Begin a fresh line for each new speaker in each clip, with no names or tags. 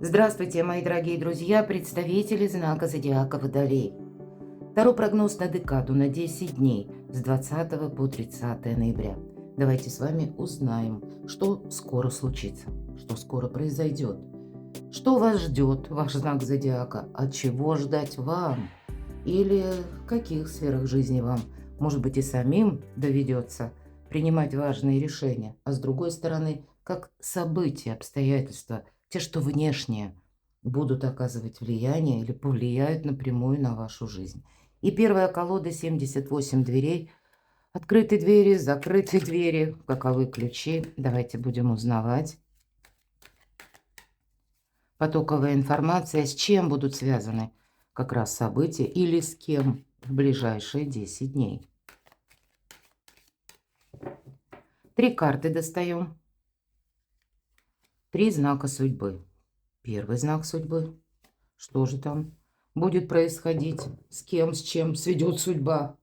Здравствуйте, мои дорогие друзья, представители знака зодиака Водолей. Таро прогноз на декаду на 10 дней с 20 по 30 ноября. Давайте с вами узнаем, что скоро случится, что скоро произойдет, что вас ждет, ваш знак зодиака, от чего ждать вам или в каких сферах жизни вам, может быть, и самим доведется принимать важные решения, а с другой стороны, как события, обстоятельства, те, что внешние, будут оказывать влияние или повлияют напрямую на вашу жизнь. И первая колода 78 дверей. Открытые двери, закрытые двери, каковы ключи. Давайте будем узнавать. Потоковая информация, с чем будут связаны как раз события или с кем в ближайшие 10 дней. 3 карты достаем. 3 знака судьбы. Первый знак судьбы. Что же там будет происходить? С кем, с чем сведет судьба?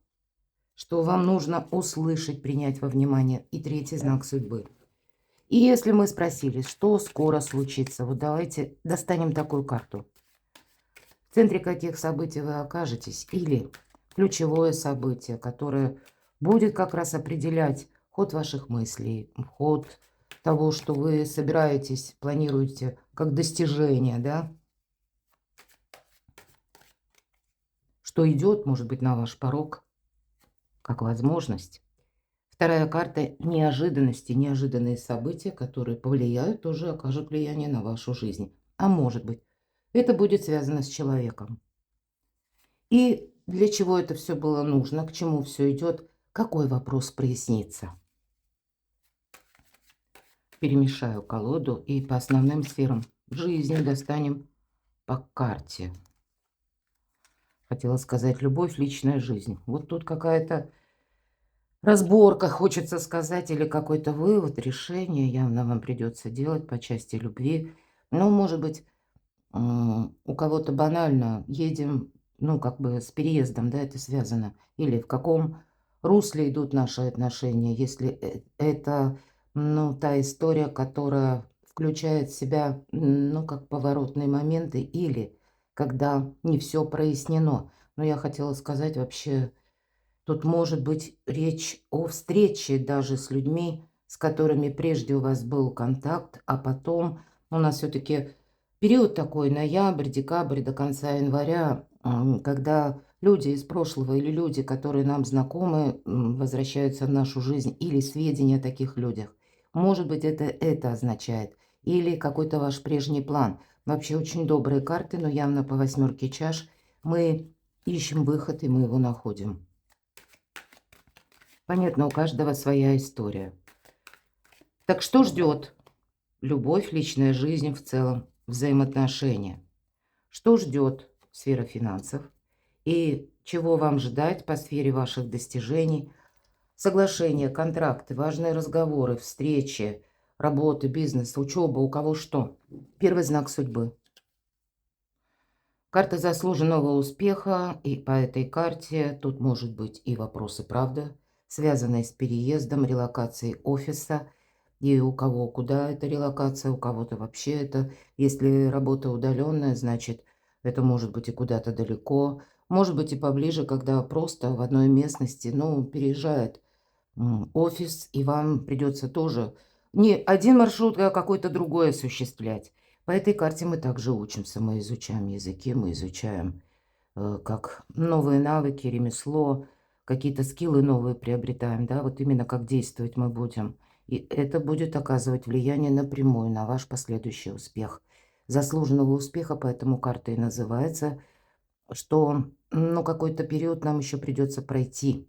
Что вам нужно услышать, принять во внимание? И третий знак судьбы. И если мы спросили, что скоро случится, вот давайте достанем такую карту. В центре каких событий вы окажетесь, или ключевое событие, которое будет как раз определять ход ваших мыслей, ход того, что вы собираетесь, планируете как достижение, да? Что идет, может быть, на ваш порог, как возможность. Вторая карта – неожиданности, неожиданные события, которые повлияют, тоже окажут влияние на вашу жизнь. А может быть, это будет связано с человеком. И для чего это все было нужно, к чему все идет, какой вопрос прояснится. Перемешаю колоду и по основным сферам жизни достанем по карте. Хотела сказать любовь, личная жизнь. Вот тут какая-то разборка, хочется сказать, или какой-то вывод, решение явно вам придется делать по части любви. Ну, может быть, у кого-то банально едем, ну, как бы с переездом, да, это связано. Или в каком русле идут наши отношения, если это, ну, та история, которая включает в себя, ну, как поворотные моменты, или когда не все прояснено. Но я хотела сказать вообще, тут может быть речь о встрече даже с людьми, с которыми прежде у вас был контакт, а потом у нас все-таки период такой, ноябрь, декабрь до конца января, когда люди из прошлого или люди, которые нам знакомы, возвращаются в нашу жизнь, или сведения о таких людях. Может быть, это означает. Или какой-то ваш прежний план. Вообще очень добрые карты, но явно по 8 чаш мы ищем выход, и мы его находим. Понятно, у каждого своя история. Так что ждет? Любовь, личная жизнь в целом, взаимоотношения. Что ждет сфера финансов? И чего вам ждать по сфере ваших достижений? Соглашения, контракты, важные разговоры, встречи, работы, бизнес, учеба, у кого что. Первый знак судьбы. Карта заслуженного успеха, и по этой карте тут может быть и вопросы, правда, связанные с переездом, релокацией офиса, и у кого куда эта релокация, у кого-то вообще это, если работа удаленная, значит, это может быть и куда-то далеко, может быть и поближе, когда просто в одной местности, ну, переезжает офис, и вам придется тоже не один маршрут, а какой-то другой осуществлять. По этой карте мы также учимся, мы изучаем языки, мы изучаем как новые навыки, ремесло, какие-то скиллы новые приобретаем, да, вот именно как действовать мы будем. И это будет оказывать влияние напрямую на ваш последующий успех. Заслуженного успеха, поэтому карта и называется, что, ну, какой-то период нам еще придется пройти.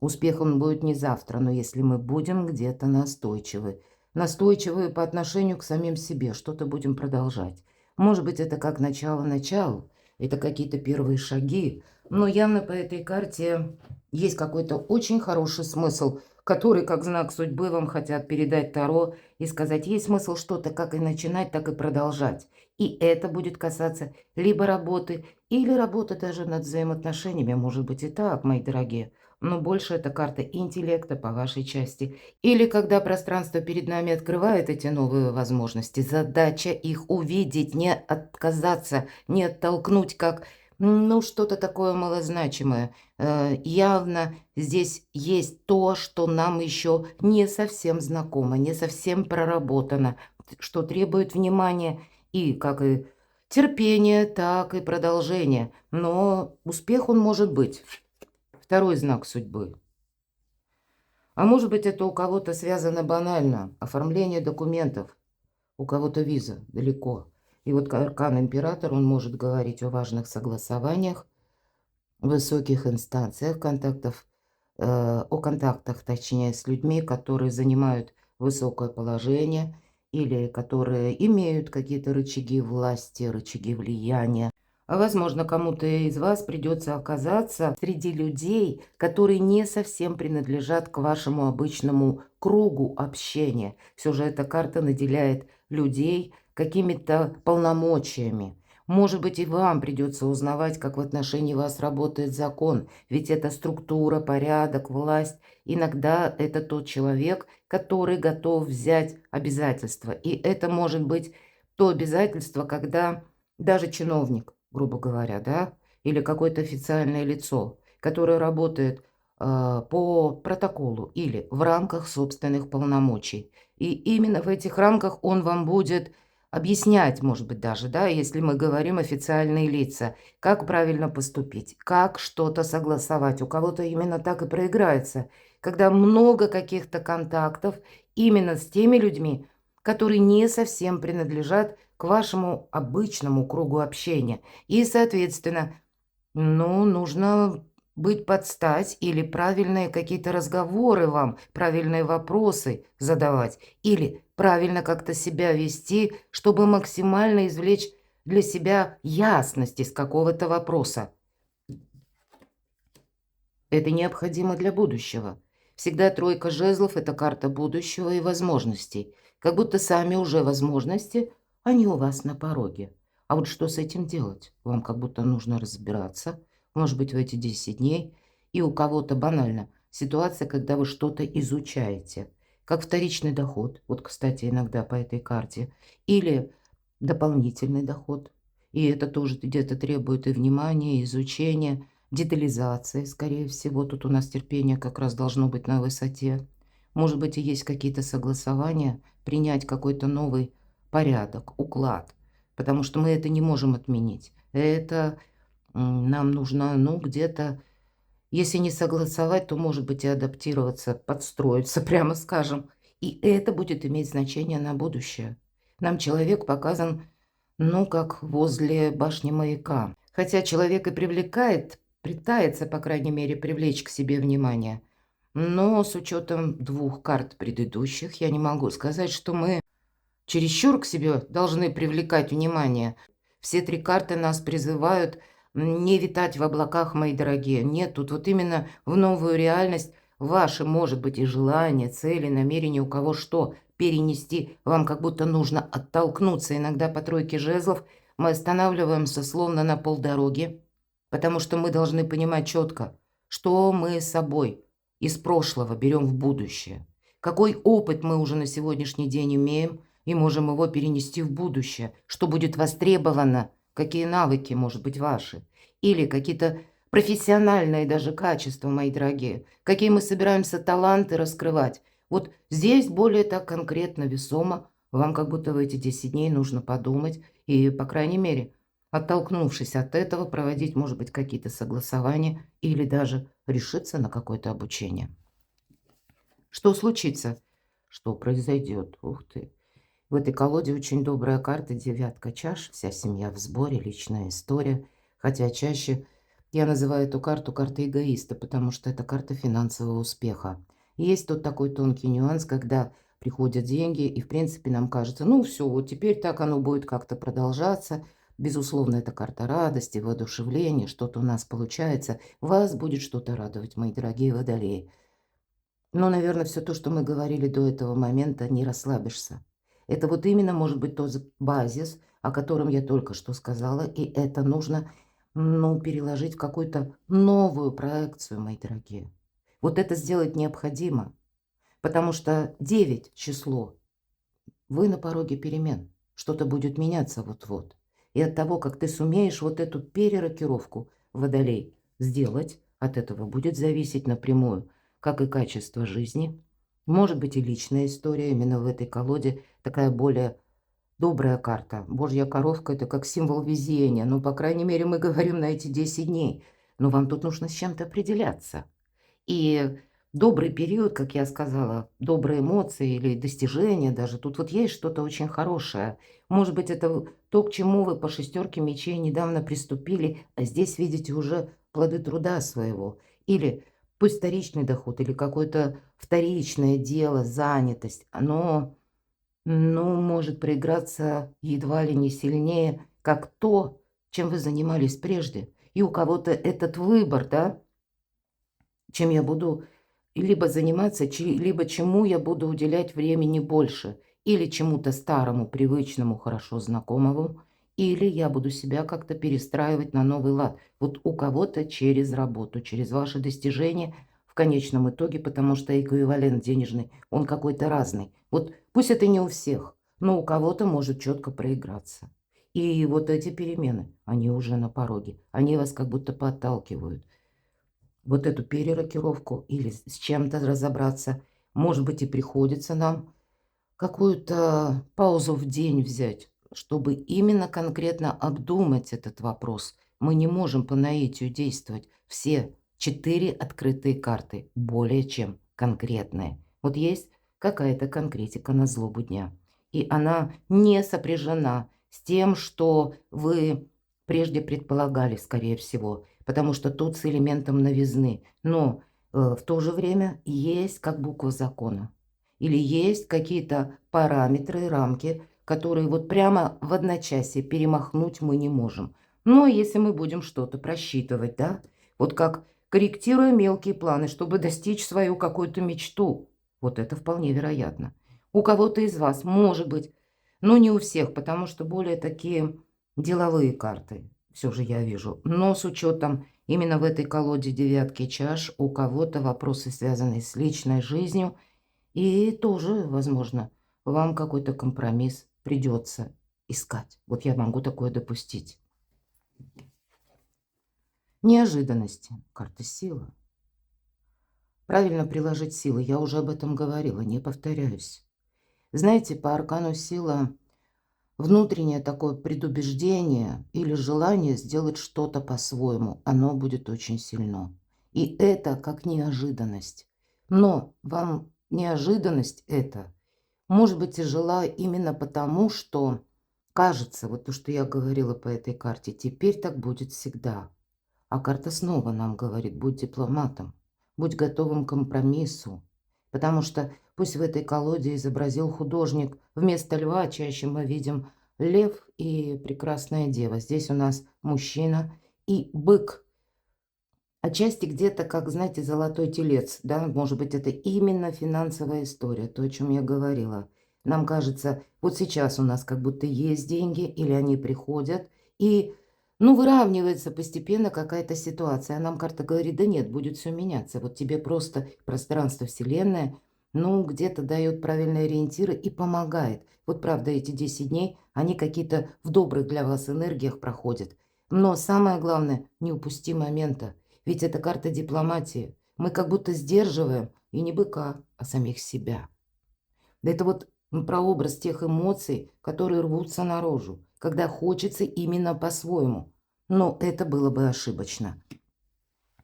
Успех он будет не завтра, но если мы будем где-то настойчивы. Настойчивы по отношению к самим себе, что-то будем продолжать. Может быть, это как начало, это какие-то первые шаги, но явно по этой карте есть какой-то очень хороший смысл, который, как знак судьбы, вам хотят передать Таро и сказать, есть смысл что-то как и начинать, так и продолжать. И это будет касаться либо работы, или работы даже над взаимоотношениями, может быть и так, мои дорогие. но больше это карта интеллекта по вашей части. Или когда пространство перед нами открывает эти новые возможности, задача их увидеть, не отказаться, не оттолкнуть, как, ну, что-то такое малозначимое. Явно здесь есть то, что нам еще не совсем знакомо, не совсем проработано, что требует внимания и, как и терпения, так и продолжения. Но успех он может быть. Второй знак судьбы. А может быть, это у кого-то связано банально. Оформление документов. У кого-то виза далеко. И вот аркан император, он может говорить о важных согласованиях, высоких инстанциях, о контактах, точнее, с людьми, которые занимают высокое положение или которые имеют какие-то рычаги власти, рычаги влияния. А возможно, кому-то из вас придется оказаться среди людей, которые не совсем принадлежат к вашему обычному кругу общения. Все же эта карта наделяет людей какими-то полномочиями. Может быть, и вам придется узнавать, как в отношении вас работает закон, ведь это структура, порядок, власть. Иногда это тот человек, который готов взять обязательства. И это может быть то обязательство, когда даже чиновник, грубо говоря, да, или какое-то официальное лицо, которое работает по протоколу или в рамках собственных полномочий. И именно в этих рамках он вам будет объяснять, может быть, даже, да, если мы говорим официальные лица, как правильно поступить, как что-то согласовать. У кого-то именно так и проиграется, когда много каких-то контактов именно с теми людьми, которые не совсем принадлежат к вашему обычному кругу общения. И, соответственно, ну, нужно быть под стать или правильные какие-то разговоры вам, правильные вопросы задавать, или правильно как-то себя вести, чтобы максимально извлечь для себя ясность из какого-то вопроса. Это необходимо для будущего. Всегда тройка жезлов – это карта будущего и возможностей. Как будто сами уже возможности, они у вас на пороге. А вот что с этим делать? Вам как будто нужно разбираться, может быть, в эти 10 дней. И у кого-то банально ситуация, когда вы что-то изучаете. Как вторичный доход, вот, кстати, иногда по этой карте. Или дополнительный доход. И это тоже где-то требует и внимания, и изучения, детализации, скорее всего. Тут у нас терпение как раз должно быть на высоте. Может быть, и есть какие-то согласования, принять какой-то новый порядок, уклад, потому что мы это не можем отменить. Это нам нужно, ну, где-то, если не согласовать, то, может быть, и адаптироваться, подстроиться, прямо скажем. И это будет иметь значение на будущее. Нам человек показан, ну, как возле башни маяка. Хотя человек и привлекает, пытается, по крайней мере, привлечь к себе внимание. Но с учетом двух карт предыдущих, я не могу сказать, что мы чересчур к себе должны привлекать внимание. Все три карты нас призывают не витать в облаках, мои дорогие. Нет, тут вот именно в новую реальность ваши, может быть, и желания, цели, намерения, у кого что перенести. Вам как будто нужно оттолкнуться. Иногда по тройке жезлов мы останавливаемся словно на полдороги, потому что мы должны понимать четко, что мы с собой из прошлого берем в будущее. Какой опыт мы уже на сегодняшний день имеем, и можем его перенести в будущее, что будет востребовано, какие навыки, может быть, ваши, или какие-то профессиональные даже качества, мои дорогие, какие мы собираемся таланты раскрывать. Вот здесь более так конкретно, весомо, вам как будто в эти 10 дней нужно подумать и, по крайней мере, оттолкнувшись от этого, проводить, может быть, какие-то согласования или даже решиться на какое-то обучение. Что случится? Что произойдет? Ух ты! В этой колоде очень добрая карта девятка чаш, вся семья в сборе, личная история. Хотя чаще я называю эту карту картой эгоиста, потому что это карта финансового успеха. И есть тут такой тонкий нюанс, когда приходят деньги, и в принципе нам кажется, ну все, вот теперь так оно будет как-то продолжаться. Безусловно, это карта радости, воодушевления, что-то у нас получается. Вас будет что-то радовать, мои дорогие водолеи. Но, наверное, все то, что мы говорили до этого момента, не расслабишься. Это вот именно может быть тот базис, о котором я только что сказала, и это нужно, ну, переложить в какую-то новую проекцию, мои дорогие. Вот это сделать необходимо, потому что 9 число, вы на пороге перемен. Что-то будет меняться вот-вот. И от того, как ты сумеешь вот эту перерокировку, Водолей, сделать, от этого будет зависеть напрямую, как и качество жизни. Может быть и личная история. Именно в этой колоде такая более добрая карта. Божья коровка – это как символ везения. Ну, по крайней мере, мы говорим на эти 10 дней. Но вам тут нужно с чем-то определяться. И добрый период, как я сказала, добрые эмоции или достижения даже, тут вот есть что-то очень хорошее. Может быть, это то, к чему вы по шестерке мечей недавно приступили, а здесь видите уже плоды труда своего. Или пусть вторичный доход, или какое-то вторичное дело, занятость, оно, ну, может проиграться едва ли не сильнее, как то, чем вы занимались прежде. И у кого-то этот выбор, да, чем я буду либо заниматься, либо чему я буду уделять времени больше, или чему-то старому, привычному, хорошо знакомому, или я буду себя как-то перестраивать на новый лад. Вот у кого-то через работу, через ваши достижения в конечном итоге, потому что эквивалент денежный, он какой-то разный. Вот пусть это не у всех, но у кого-то может четко проиграться. И вот эти перемены, они уже на пороге, они вас как будто подталкивают вот эту перерокировку или с чем-то разобраться. Может быть, и приходится нам какую-то паузу в день взять, чтобы именно конкретно обдумать этот вопрос. Мы не можем по наитию действовать. Все 4 открытые карты более чем конкретные. Вот есть какая-то конкретика на злобу дня. И она не сопряжена с тем, что вы прежде предполагали, скорее всего, потому что тут с элементом новизны. Но в то же время есть как буква закона. Или есть какие-то параметры, рамки, которые вот прямо в одночасье перемахнуть мы не можем. Но если мы будем что-то просчитывать, да, вот как корректируя мелкие планы, чтобы достичь свою какую-то мечту, вот это вполне вероятно. У кого-то из вас может быть, но не у всех, потому что более такие деловые карты, все же я вижу. Но с учетом именно в этой колоде девятки чаш у кого-то вопросы, связанные с личной жизнью, и тоже, возможно, вам какой-то компромисс придется искать. Вот я могу такое допустить. Неожиданности. Карта сила. Правильно приложить силы. Я уже об этом говорила, не повторяюсь. Знаете, по аркану сила внутреннее такое предубеждение или желание сделать что-то по-своему. Оно будет очень сильно. И это как неожиданность. Но вам неожиданность это может быть тяжела именно потому, что кажется, вот то, что я говорила по этой карте, теперь так будет всегда. А карта снова нам говорит, будь дипломатом, будь готовым к компромиссу. Потому что пусть в этой колоде изобразил художник, вместо льва чаще мы видим лев и прекрасная дева. Здесь у нас мужчина и бык. Отчасти где-то, как, знаете, золотой телец, да, может быть, это именно финансовая история, то, о чем я говорила. Нам кажется, вот сейчас у нас как будто есть деньги, или они приходят, и, ну, выравнивается постепенно какая-то ситуация. А нам карта говорит, да нет, будет все меняться. Вот тебе просто пространство Вселенная, ну, где-то дает правильные ориентиры и помогает. Вот правда, эти 10 дней, они какие-то в добрых для вас энергиях проходят. Но самое главное, не упусти момента. Ведь это карта дипломатии. Мы как будто сдерживаем и не быка, а самих себя. Да это вот прообраз тех эмоций, которые рвутся наружу, когда хочется именно по-своему. Но это было бы ошибочно.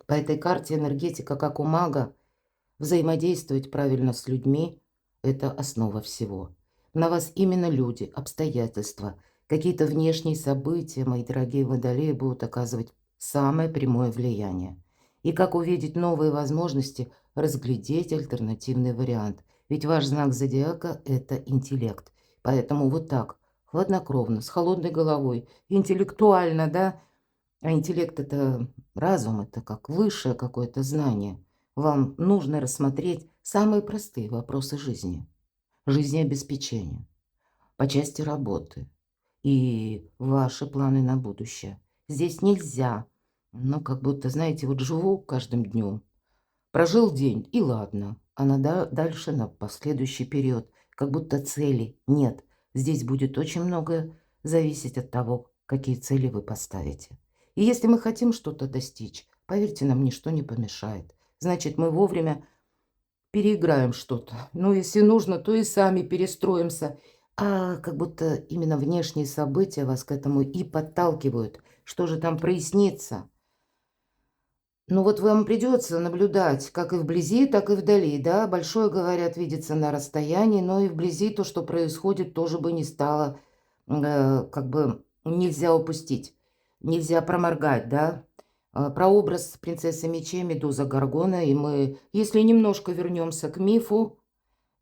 По этой карте энергетика, как у мага, взаимодействовать правильно с людьми – это основа всего. На вас именно люди, обстоятельства, какие-то внешние события, мои дорогие водолеи, будут оказывать самое прямое влияние. И как увидеть новые возможности, разглядеть альтернативный вариант. Ведь ваш знак зодиака – это интеллект. Поэтому вот так, хладнокровно, с холодной головой, интеллектуально, да, а интеллект – это разум, это как высшее какое-то знание. Вам нужно рассмотреть самые простые вопросы жизни, жизнеобеспечения, по части работы и ваши планы на будущее. Здесь нельзя, ну, как будто, знаете, вот живу каждым днем, Прожил день, и ладно. А дальше, на последующий период, как будто цели нет. Здесь будет очень многое зависеть от того, какие цели вы поставите. И если мы хотим что-то достичь, поверьте, нам ничто не помешает. Значит, мы вовремя переиграем что-то. Ну, если нужно, то и сами перестроимся. А как будто именно внешние события вас к этому и подталкивают. Что же там прояснится? Ну вот вам придется наблюдать, как и вблизи, так и вдали, да. Большое, говорят, видится на расстоянии, но и вблизи то, что происходит, тоже бы не стало, как бы нельзя упустить, нельзя проморгать, да. Прообраз принцессы мечей, Медуза Горгона, и мы, если немножко вернемся к мифу,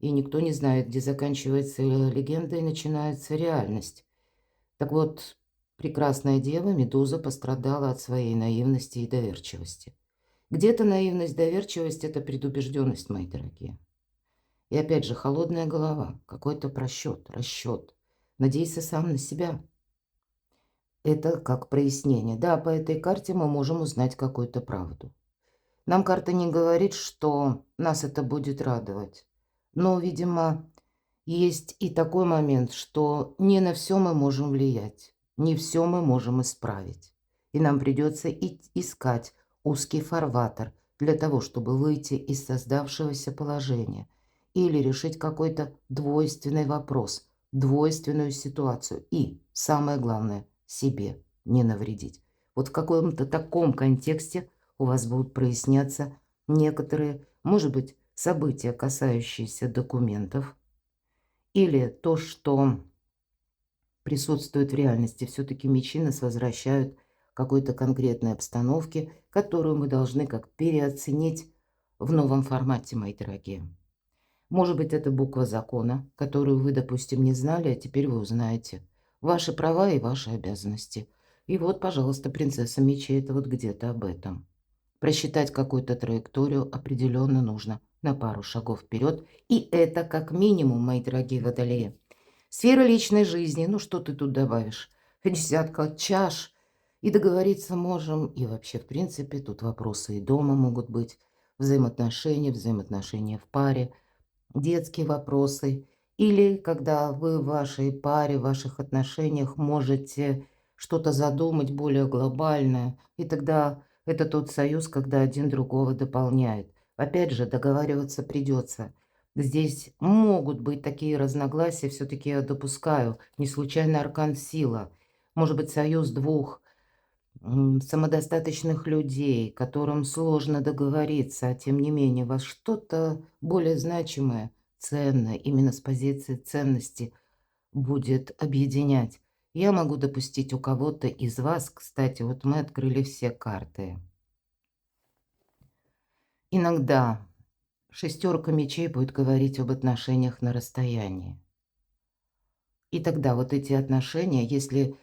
и никто не знает, где заканчивается легенда и начинается реальность. Так вот, прекрасная дева Медуза пострадала от своей наивности и доверчивости. Где-то наивность, доверчивость – это предубежденность, мои дорогие. И опять же, холодная голова, какой-то просчет, расчет. Надейся сам на себя. Это как прояснение. Да, по этой карте мы можем узнать какую-то правду. Нам карта не говорит, что нас это будет радовать. Но, видимо, есть и такой момент, что не на все мы можем влиять, не все мы можем исправить. И нам придется искать узкий фарватер для того, чтобы выйти из создавшегося положения или решить какой-то двойственный вопрос, двойственную ситуацию и, самое главное, себе не навредить. Вот в каком-то таком контексте у вас будут проясняться некоторые, может быть, события, касающиеся документов, или то, что присутствует в реальности. Все-таки мечи нас возвращают к какой-то конкретной обстановке, которую мы должны как переоценить в новом формате, мои дорогие. Может быть, это буква закона, которую вы, допустим, не знали, а теперь вы узнаете. Ваши права и ваши обязанности. И вот, пожалуйста, принцесса мечей – это вот где-то об этом. Просчитать какую-то траекторию определенно нужно на пару шагов вперед. И это как минимум, мои дорогие водолеи. Сфера личной жизни, ну что ты тут добавишь? Десятка чаш. И договориться можем. И вообще, в принципе, тут вопросы и дома могут быть. Взаимоотношения в паре, детские вопросы. Или когда вы в вашей паре, в ваших отношениях можете что-то задумать более глобальное. И тогда это тот союз, когда один другого дополняет. Опять же, договариваться придется. Здесь могут быть такие разногласия, все-таки я допускаю. Не случайно аркан сила. Может быть, союз двух самодостаточных людей, которым сложно договориться, а тем не менее вас что-то более значимое, ценное, именно с позиции ценности будет объединять. Я могу допустить у кого-то из вас, кстати, вот мы открыли все карты. Иногда шестерка мечей будет говорить об отношениях на расстоянии. И тогда вот эти отношения, если...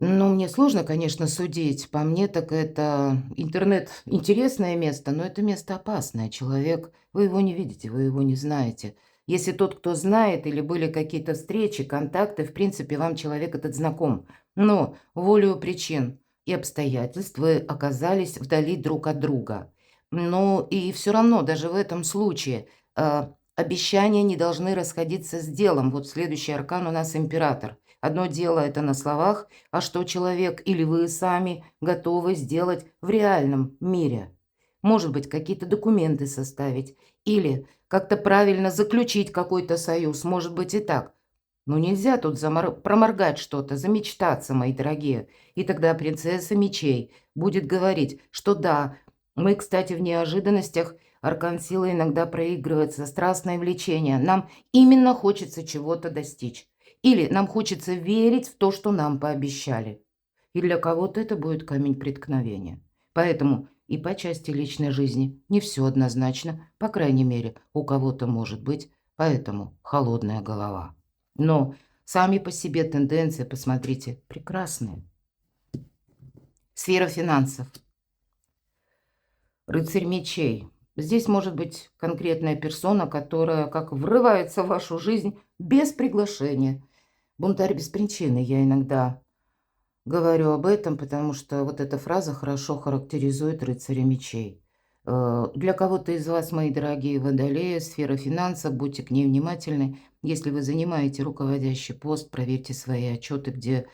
Ну, мне сложно, конечно, судить. По мне, так это интернет интересное место, но это место опасное. Человек, вы его не видите, вы его не знаете. Если тот, кто знает, или были какие-то встречи, контакты, в принципе, вам человек этот знаком. Но волею причин и обстоятельств вы оказались вдали друг от друга. Но и все равно, даже в этом случае, обещания не должны расходиться с делом. Вот следующий аркан у нас император. Одно дело это на словах, а что человек или вы сами готовы сделать в реальном мире. Может быть, какие-то документы составить или как-то правильно заключить какой-то союз, может быть и так. Но нельзя тут проморгать что-то, замечтаться, мои дорогие. И тогда принцесса мечей будет говорить, что да, мы, кстати, в неожиданностях, аркан силы иногда проигрывается, страстное влечение. Нам именно хочется чего-то достичь. Или нам хочется верить в то, что нам пообещали. И для кого-то это будет камень преткновения. Поэтому и по части личной жизни не все однозначно, по крайней мере, у кого-то может быть, поэтому холодная голова. Но сами по себе тенденции, посмотрите, прекрасные. Сфера финансов. Рыцарь мечей. Здесь может быть конкретная персона, которая как врывается в вашу жизнь без приглашения. Бунтарь без причины. Я иногда говорю об этом, потому что вот эта фраза хорошо характеризует рыцаря мечей. Для кого-то из вас, мои дорогие водолеи, сфера финансов, будьте к ней внимательны. Если вы занимаете руководящий пост, проверьте свои отчеты, где,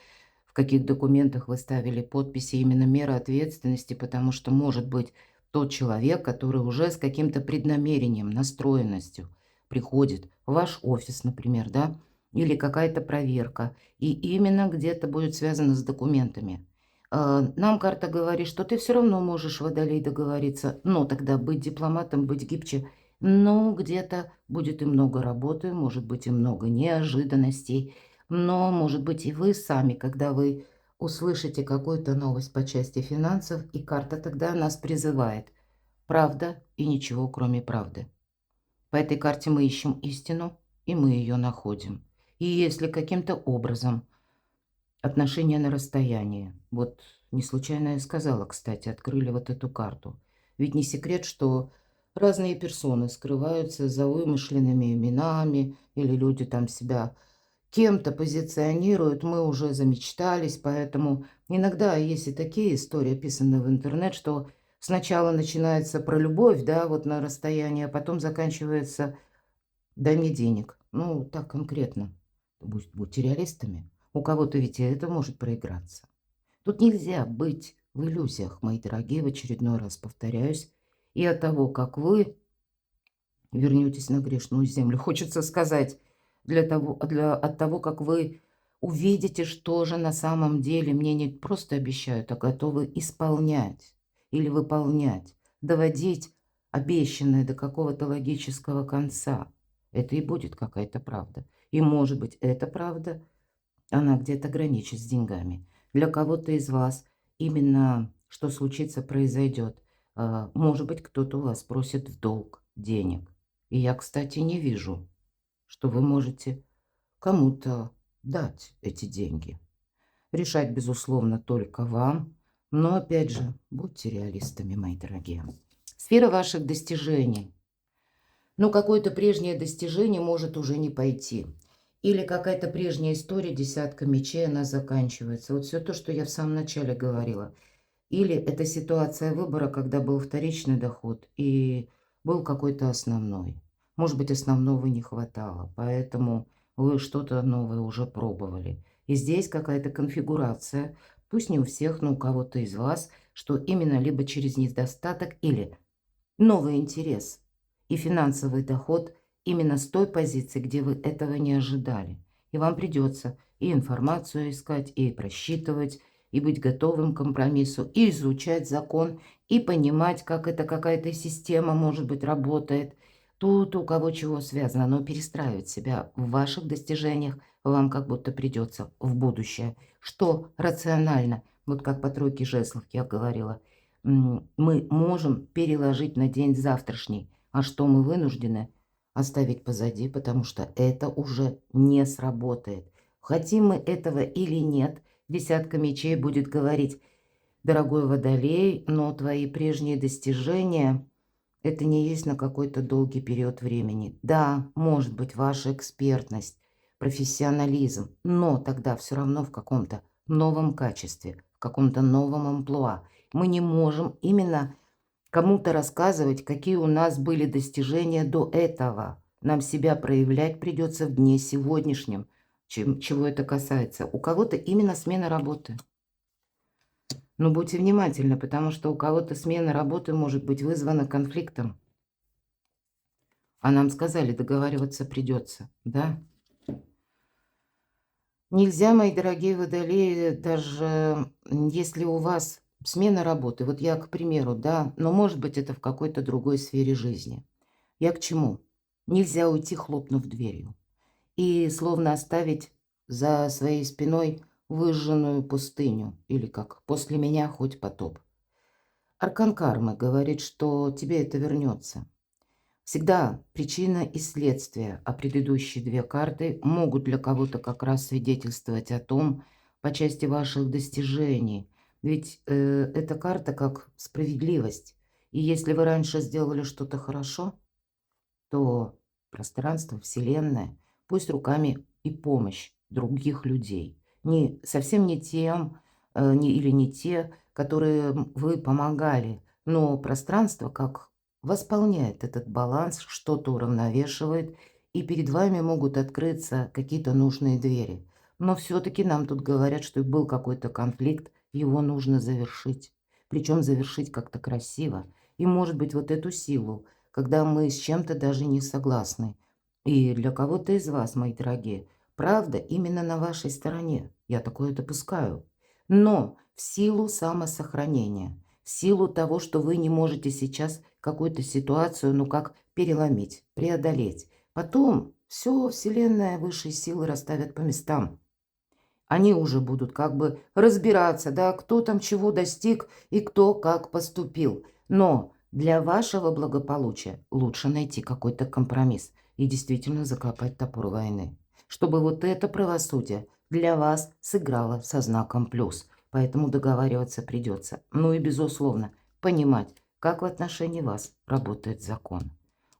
в каких документах вы ставили подписи, именно мера ответственности, потому что может быть тот человек, который уже с каким-то преднамерением, настроенностью приходит в ваш офис, например, да, или какая-то проверка, и именно где-то будет связано с документами. Нам карта говорит, что ты все равно можешь, водолей, договориться, но тогда быть дипломатом, быть гибче. Но где-то будет и много работы, может быть и много неожиданностей, но, может быть, и вы сами, когда вы услышите какую-то новость по части финансов, и карта тогда нас призывает. Правда и ничего, кроме правды. По этой карте мы ищем истину, и мы ее находим. И если каким-то образом отношения на расстоянии. Вот не случайно я сказала, кстати, открыли вот эту карту. Ведь не секрет, что разные персоны скрываются за вымышленными именами, или люди там себя кем-то позиционируют. Мы уже замечтались, поэтому иногда есть и такие истории, описанные в интернет, что сначала начинается про любовь, да, вот на расстоянии, а потом заканчивается «дай мне денег». Ну, так конкретно. Будьте реалистами. У кого-то ведь и это может проиграться. Тут нельзя быть в иллюзиях, мои дорогие, в очередной раз повторяюсь. И от того, как вы вернетесь на грешную землю, хочется сказать, от того, как вы увидите, что же на самом деле мне не просто обещают, а готовы исполнять или выполнять, доводить обещанное до какого-то логического конца. Это и будет какая-то правда. И, может быть, эта правда, она где-то граничит с деньгами. Для кого-то из вас именно что случится, произойдет. Может быть, кто-то у вас просит в долг денег. И я, кстати, не вижу, что вы можете кому-то дать эти деньги. Решать, безусловно, только вам. Но, опять же, будьте реалистами, мои дорогие. Сфера ваших достижений. Но какое-то прежнее достижение может уже не пойти. Или какая-то прежняя история, десятка мечей, она заканчивается. Вот все то, что я в самом начале говорила. Или это ситуация выбора, когда был вторичный доход и был какой-то основной. Может быть, основного не хватало, поэтому вы что-то новое уже пробовали. И здесь какая-то конфигурация, пусть не у всех, но у кого-то из вас, что именно либо через недостаток или новый интерес и финансовый доход именно с той позиции, где вы этого не ожидали. И вам придется и информацию искать, и просчитывать, и быть готовым к компромиссу, и изучать закон, и понимать, как это какая-то система, может быть, работает. Тут у кого чего связано, но перестраивать себя в ваших достижениях вам как будто придется в будущее. Что рационально, вот как по тройке жезлов я говорила, мы можем переложить на день завтрашний, а что мы вынуждены оставить позади, потому что это уже не сработает. Хотим мы этого или нет, десятка мечей будет говорить: дорогой водолей, но твои прежние достижения — это не есть на какой-то долгий период времени. Да, может быть, ваша экспертность, профессионализм, но тогда все равно в каком-то новом качестве, в каком-то новом амплуа. Мы не можем именно кому-то рассказывать, какие у нас были достижения до этого. Нам себя проявлять придется в дне сегодняшнем, чего это касается. У кого-то именно смена работы. Но будьте внимательны, потому что у кого-то смена работы может быть вызвана конфликтом. А нам сказали, договариваться придется, да? Нельзя, мои дорогие водолеи, даже если у вас смена работы, вот я, к примеру, да, но может быть это в какой-то другой сфере жизни. Я к чему? Нельзя уйти, хлопнув дверью, и словно оставить за своей спиной выжженную пустыню, или как «после меня хоть потоп». Аркан кармы говорит, что тебе это вернется. Всегда причина и следствие, а предыдущие две карты могут для кого-то как раз свидетельствовать о том, по части ваших достижений. Ведь эта карта как справедливость. И если вы раньше сделали что-то хорошо, то пространство, Вселенная, пусть руками и помощь других людей. Совсем не тем или не те, которые вы помогали, Но пространство как восполняет этот баланс, что-то уравновешивает, и перед вами могут открыться какие-то нужные двери. Но все-таки нам тут говорят, что был какой-то конфликт, его нужно завершить. Причем завершить как-то красиво. И может быть вот эту силу, когда мы с чем-то даже не согласны. И для кого-то из вас, мои дорогие, правда именно на вашей стороне. Я такое допускаю. Но в силу самосохранения, в силу того, что вы не можете сейчас какую-то ситуацию, ну как, переломить, преодолеть. Потом все Вселенная, высшие силы расставят по местам. Они уже будут как бы разбираться, да, кто там чего достиг и кто как поступил. Но для вашего благополучия лучше найти какой-то компромисс и действительно закопать топор войны, чтобы вот это правосудие для вас сыграло со знаком плюс. Поэтому договариваться придется. Ну и, безусловно, понимать, как в отношении вас работает закон.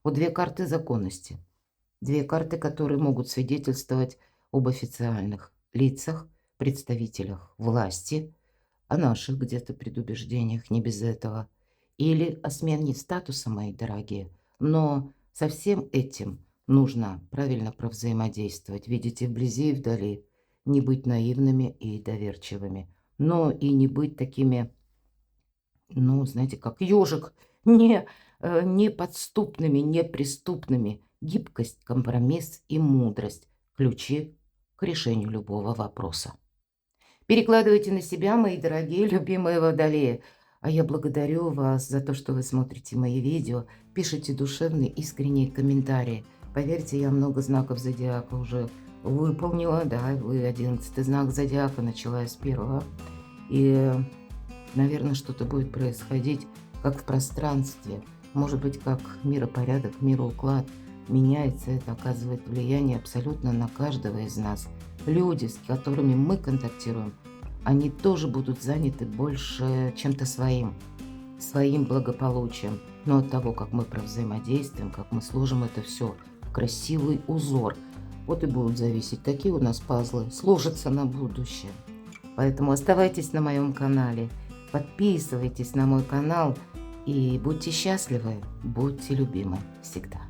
Вот две карты законности. Две карты, которые могут свидетельствовать об официальных лицах, представителях власти, о наших где-то предубеждениях, не без этого, или о смене статуса, мои дорогие. Но со всем этим нужно правильно провзаимодействовать, видите, вблизи и вдали, не быть наивными и доверчивыми, но и не быть такими, ну, знаете, как ежик, неподступными, неприступными. Гибкость, компромисс и мудрость – ключи к решению любого вопроса. Перекладывайте на себя, мои дорогие, любимые водолеи. А я благодарю вас за то, что вы смотрите мои видео, пишите душевные, искренние комментарии. Поверьте, я много знаков зодиака уже выполнила, да, вы 11-й знак зодиака, начала я с первого. И наверное, что-то будет происходить, как в пространстве. Может быть, как миропорядок, мироуклад меняется. Это оказывает влияние абсолютно на каждого из нас. Люди, с которыми мы контактируем, они тоже будут заняты больше чем-то своим благополучием. Но от того, как мы провзаимодействуем, как мы сложим это все в красивый узор, вот и будут зависеть, какие у нас пазлы сложатся на будущее. Поэтому оставайтесь на моем канале. Подписывайтесь на мой канал и будьте счастливы, будьте любимы всегда.